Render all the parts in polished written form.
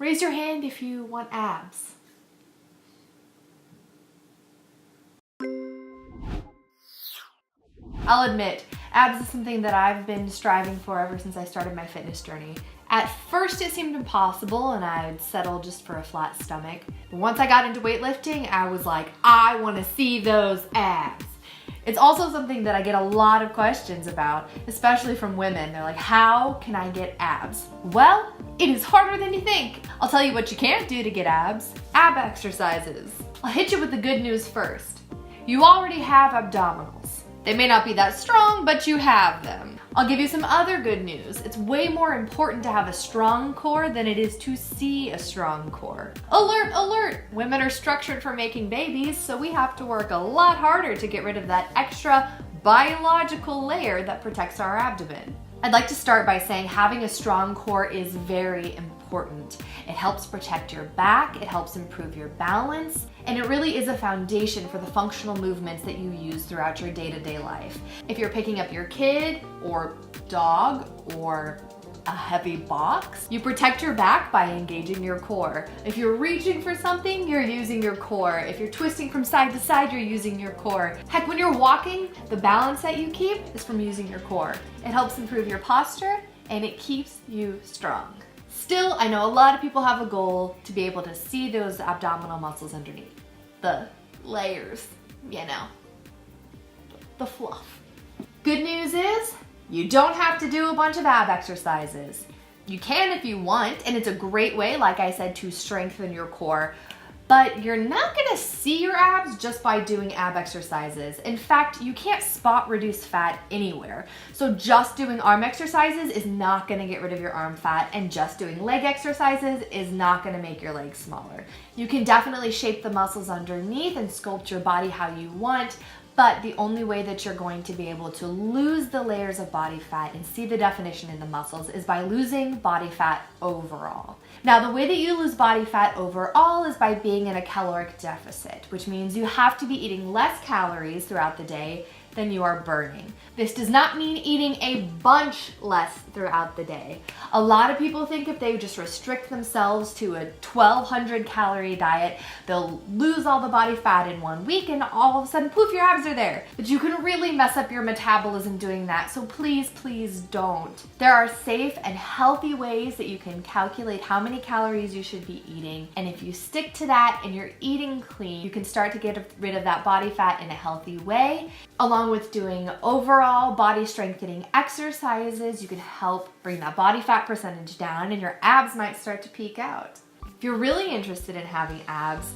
Raise your hand if you want abs. I'll admit, abs is something that I've been striving for ever since I started my fitness journey. At first it seemed impossible and I'd settle just for a flat stomach. But once I got into weightlifting, I was like, I want to see those abs. It's also something that I get a lot of questions about, especially from women. They're like, how can I get abs? Well, it is harder than you think. I'll tell you what you can't do to get abs. Ab exercises. I'll hit you with the good news first. You already have abdominals. They may not be that strong, but you have them. I'll give you some other good news. It's way more important to have a strong core than it is to see a strong core. Alert, alert! Women are structured for making babies, so we have to work a lot harder to get rid of that extra biological layer that protects our abdomen. I'd like to start by saying having a strong core is very important. It helps protect your back, it helps improve your balance, and it really is a foundation for the functional movements that you use throughout your day-to-day life. If you're picking up your kid or dog or a heavy box, you protect your back by engaging your core. If you're reaching for something, you're using your core. If you're twisting from side to side, you're using your core. Heck, when you're walking, the balance that you keep is from using your core. It helps improve your posture and it keeps you strong. Still, I know a lot of people have a goal to be able to see those abdominal muscles underneath. The layers, you know, the fluff. Good news is, you don't have to do a bunch of ab exercises. You can if you want, and it's a great way, like I said, to strengthen your core, but you're not gonna see your abs just by doing ab exercises. In fact, you can't spot reduce fat anywhere. So just doing arm exercises is not gonna get rid of your arm fat, and just doing leg exercises is not gonna make your legs smaller. You can definitely shape the muscles underneath and sculpt your body how you want, but the only way that you're going to be able to lose the layers of body fat and see the definition in the muscles is by losing body fat overall. Now, the way that you lose body fat overall is by being in a caloric deficit, which means you have to be eating less calories throughout the day than you are burning. This does not mean eating a bunch less throughout the day. A lot of people think if they just restrict themselves to a 1,200 calorie diet, they'll lose all the body fat in 1 week and all of a sudden, poof, your abs are there. But you can really mess up your metabolism doing that, so please, please don't. There are safe and healthy ways that you can calculate how many calories you should be eating, and if you stick to that and you're eating clean, you can start to get rid of that body fat in a healthy way. Along with doing overall body strengthening exercises, you can help bring that body fat percentage down and your abs might start to peak out. If you're really interested in having abs,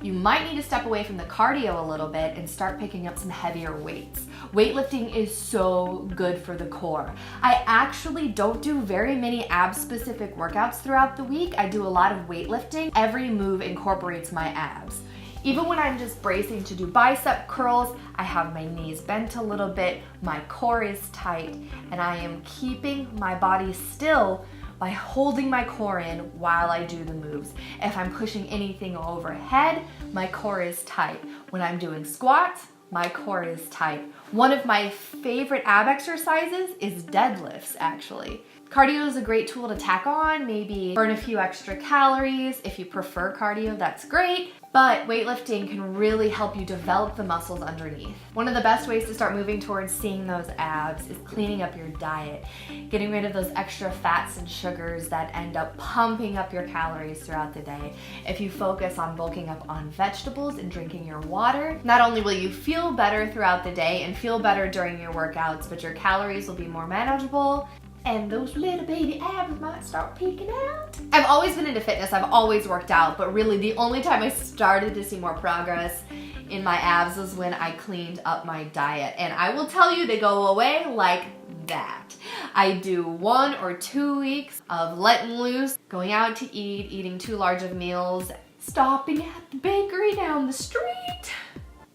you might need to step away from the cardio a little bit and start picking up some heavier weights. Weightlifting is so good for the core. I actually don't do very many ab-specific workouts throughout the week. I do a lot of weightlifting. Every move incorporates my abs. Even when I'm just bracing to do bicep curls, I have my knees bent a little bit, my core is tight, and I am keeping my body still by holding my core in while I do the moves. If I'm pushing anything overhead, my core is tight. When I'm doing squats, my core is tight. One of my favorite ab exercises is deadlifts, actually. Cardio is a great tool to tack on, maybe burn a few extra calories. If you prefer cardio, that's great, but weightlifting can really help you develop the muscles underneath. One of the best ways to start moving towards seeing those abs is cleaning up your diet, getting rid of those extra fats and sugars that end up pumping up your calories throughout the day. If you focus on bulking up on vegetables and drinking your water, not only will you feel better throughout the day and feel better during your workouts, but your calories will be more manageable, and those little baby abs might start peeking out. I've always been into fitness, I've always worked out, but really the only time I started to see more progress in my abs was when I cleaned up my diet. And I will tell you, they go away like that. I do 1 or 2 weeks of letting loose, going out to eat, eating too large of meals, stopping at the bakery down the street,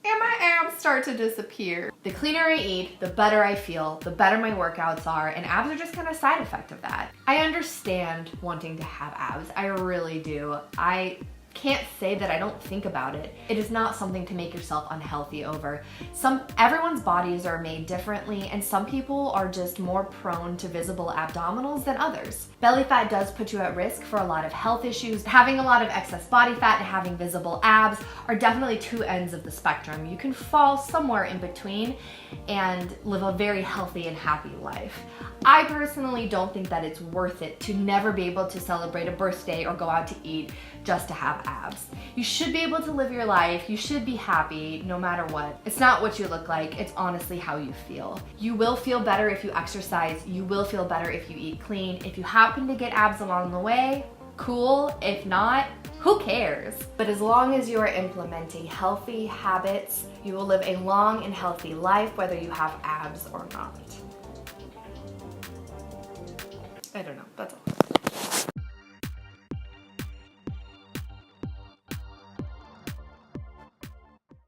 and my abs start to disappear. The cleaner I eat, the better I feel, the better my workouts are, and abs are just kind of a side effect of that. I understand wanting to have abs, I really do. I can't say that I don't think about it. It is not something to make yourself unhealthy over. Everyone's bodies are made differently, and some people are just more prone to visible abdominals than others. Belly fat does put you at risk for a lot of health issues. Having a lot of excess body fat and having visible abs are definitely two ends of the spectrum. You can fall somewhere in between and live a very healthy and happy life. I personally don't think that it's worth it to never be able to celebrate a birthday or go out to eat just to have abs. You should be able to live your life. You should be happy no matter what. It's not what you look like, it's honestly how you feel. You will feel better if you exercise. You will feel better if you eat clean. If you happen to get abs along the way, cool. If not, who cares? But as long as you are implementing healthy habits, you will live a long and healthy life whether you have abs or not. I don't know, that's all.